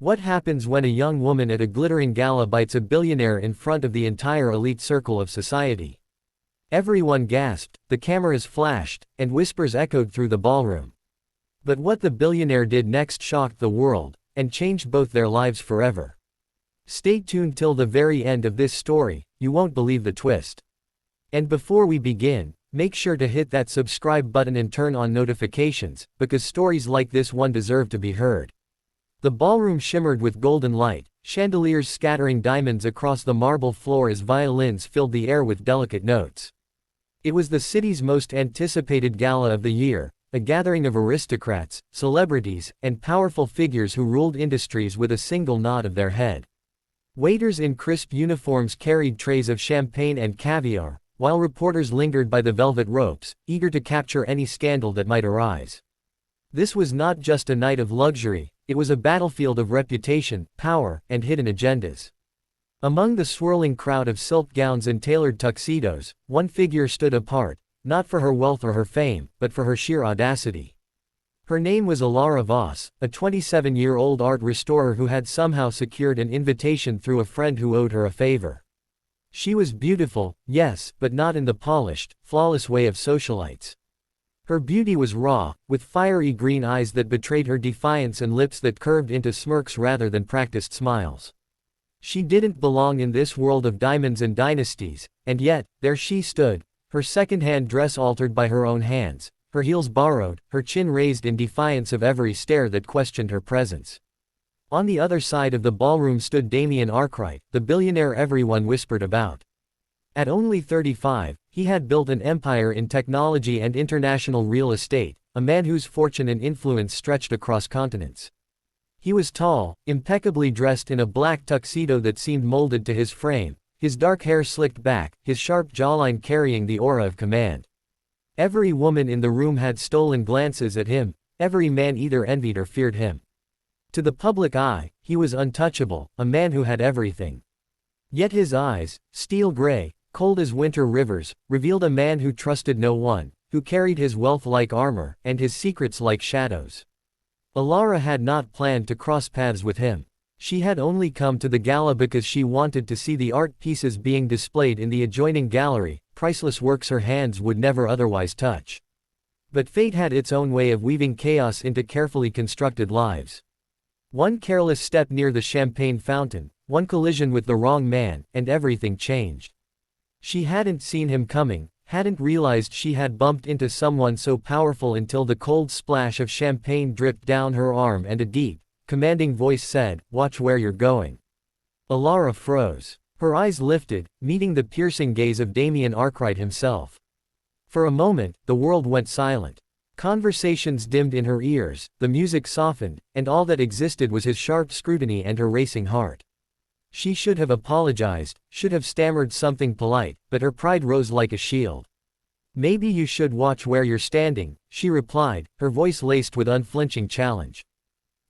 What happens when a young woman at a glittering gala bites a billionaire in front of the entire elite circle of society? Everyone gasped, the cameras flashed, and whispers echoed through the ballroom. But what the billionaire did next shocked the world, and changed both their lives forever. Stay tuned till the very end of this story, you won't believe the twist. And before we begin, make sure to hit that subscribe button and turn on notifications, because stories like this one deserve to be heard. The ballroom shimmered with golden light, chandeliers scattering diamonds across the marble floor as violins filled the air with delicate notes. It was the city's most anticipated gala of the year, a gathering of aristocrats, celebrities, and powerful figures who ruled industries with a single nod of their head. Waiters in crisp uniforms carried trays of champagne and caviar, while reporters lingered by the velvet ropes, eager to capture any scandal that might arise. This was not just a night of luxury, it was a battlefield of reputation, power, and hidden agendas. Among the swirling crowd of silk gowns and tailored tuxedos, one figure stood apart, not for her wealth or her fame, but for her sheer audacity. Her name was Alara Voss, a 27-year-old art restorer who had somehow secured an invitation through a friend who owed her a favor. She was beautiful, yes, but not in the polished, flawless way of socialites. Her beauty was raw, with fiery green eyes that betrayed her defiance and lips that curved into smirks rather than practiced smiles. She didn't belong in this world of diamonds and dynasties, and yet, there she stood, her second-hand dress altered by her own hands, her heels borrowed, her chin raised in defiance of every stare that questioned her presence. On the other side of the ballroom stood Damien Arkwright, the billionaire everyone whispered about. At only 35, he had built an empire in technology and international real estate, a man whose fortune and influence stretched across continents. He was tall, impeccably dressed in a black tuxedo that seemed molded to his frame, his dark hair slicked back, his sharp jawline carrying the aura of command. Every woman in the room had stolen glances at him, every man either envied or feared him. To the public eye, he was untouchable, a man who had everything. Yet his eyes, steel gray, cold as winter rivers, revealed a man who trusted no one, who carried his wealth like armor, and his secrets like shadows. Alara had not planned to cross paths with him. She had only come to the gala because she wanted to see the art pieces being displayed in the adjoining gallery, priceless works her hands would never otherwise touch. But fate had its own way of weaving chaos into carefully constructed lives. One careless step near the champagne fountain, one collision with the wrong man, and everything changed. She hadn't seen him coming, hadn't realized she had bumped into someone so powerful until the cold splash of champagne dripped down her arm and a deep, commanding voice said, "Watch where you're going." Alara froze. Her eyes lifted, meeting the piercing gaze of Damien Arkwright himself. For a moment, the world went silent. Conversations dimmed in her ears, the music softened, and all that existed was his sharp scrutiny and her racing heart. She should have apologized, should have stammered something polite, but her pride rose like a shield. "Maybe you should watch where you're standing," she replied, her voice laced with unflinching challenge.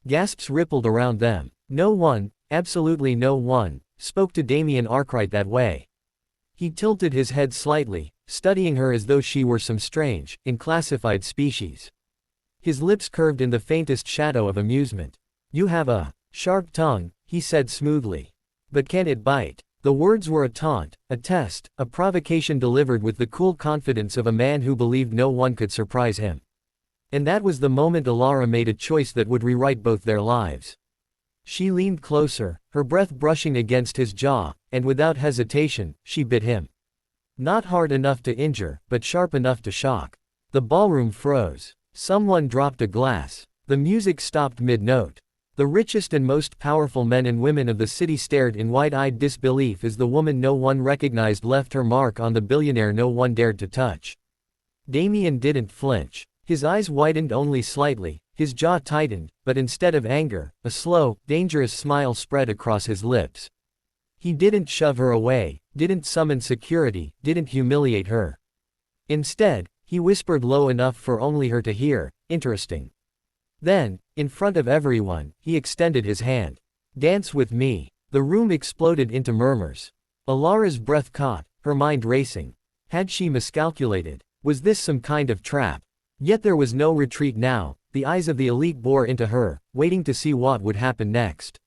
Gasps rippled around them. No one, absolutely no one, spoke to Damien Arkwright that way. He tilted his head slightly, studying her as though she were some strange, unclassified species. His lips curved in the faintest shadow of amusement. "You have a sharp tongue," he said smoothly. "But can it bite?" The words were a taunt, a test, a provocation delivered with the cool confidence of a man who believed no one could surprise him. And that was the moment Alara made a choice that would rewrite both their lives. She leaned closer, her breath brushing against his jaw, and without hesitation, she bit him. Not hard enough to injure, but sharp enough to shock. The ballroom froze. Someone dropped a glass. The music stopped mid-note. The richest and most powerful men and women of the city stared in wide-eyed disbelief as the woman no one recognized left her mark on the billionaire no one dared to touch. Damien didn't flinch. His eyes widened only slightly, his jaw tightened, but instead of anger, a slow, dangerous smile spread across his lips. He didn't shove her away, didn't summon security, didn't humiliate her. Instead, he whispered low enough for only her to hear, "Interesting." Then, in front of everyone, he extended his hand. "Dance with me." The room exploded into murmurs. Alara's breath caught, her mind racing. Had she miscalculated? Was this some kind of trap? Yet there was no retreat now, the eyes of the elite bore into her, waiting to see what would happen next.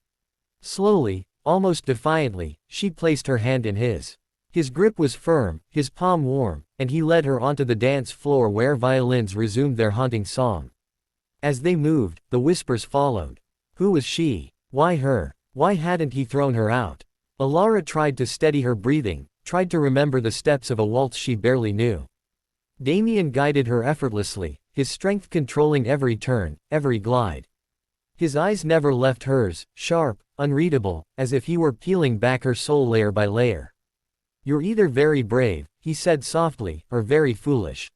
Slowly, almost defiantly, she placed her hand in his. His grip was firm, his palm warm, and he led her onto the dance floor where violins resumed their haunting song. As they moved, the whispers followed. Who was she? Why her? Why hadn't he thrown her out? Alara tried to steady her breathing, tried to remember the steps of a waltz she barely knew. Damien guided her effortlessly, his strength controlling every turn, every glide. His eyes never left hers, sharp, unreadable, as if he were peeling back her soul layer by layer. You're either very brave, he said softly, or very foolish.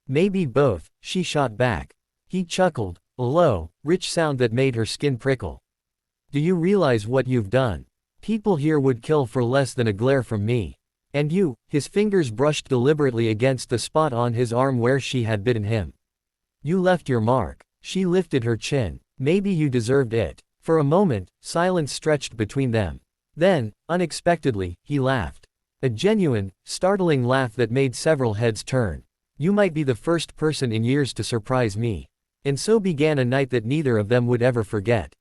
Maybe both, she shot back. He chuckled, a low, rich sound that made her skin prickle. Do you realize what you've done? People here would kill for less than a glare from me. And you, his fingers brushed deliberately against the spot on his arm where she had bitten him. You left your mark. She lifted her chin. Maybe you deserved it. For a moment, silence stretched between them. Then, unexpectedly, he laughed. A genuine, startling laugh that made several heads turn. You might be the first person in years to surprise me. And so began a night that neither of them would ever forget.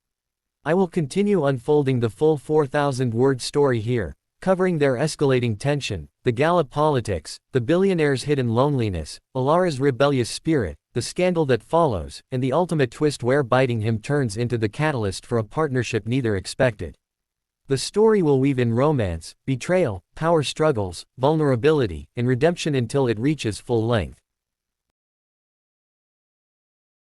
I will continue unfolding the full 4,000-word story here, covering their escalating tension, the gala politics, the billionaire's hidden loneliness, Alara's rebellious spirit, the scandal that follows, and the ultimate twist where biting him turns into the catalyst for a partnership neither expected. The story will weave in romance, betrayal, power struggles, vulnerability, and redemption until it reaches full length.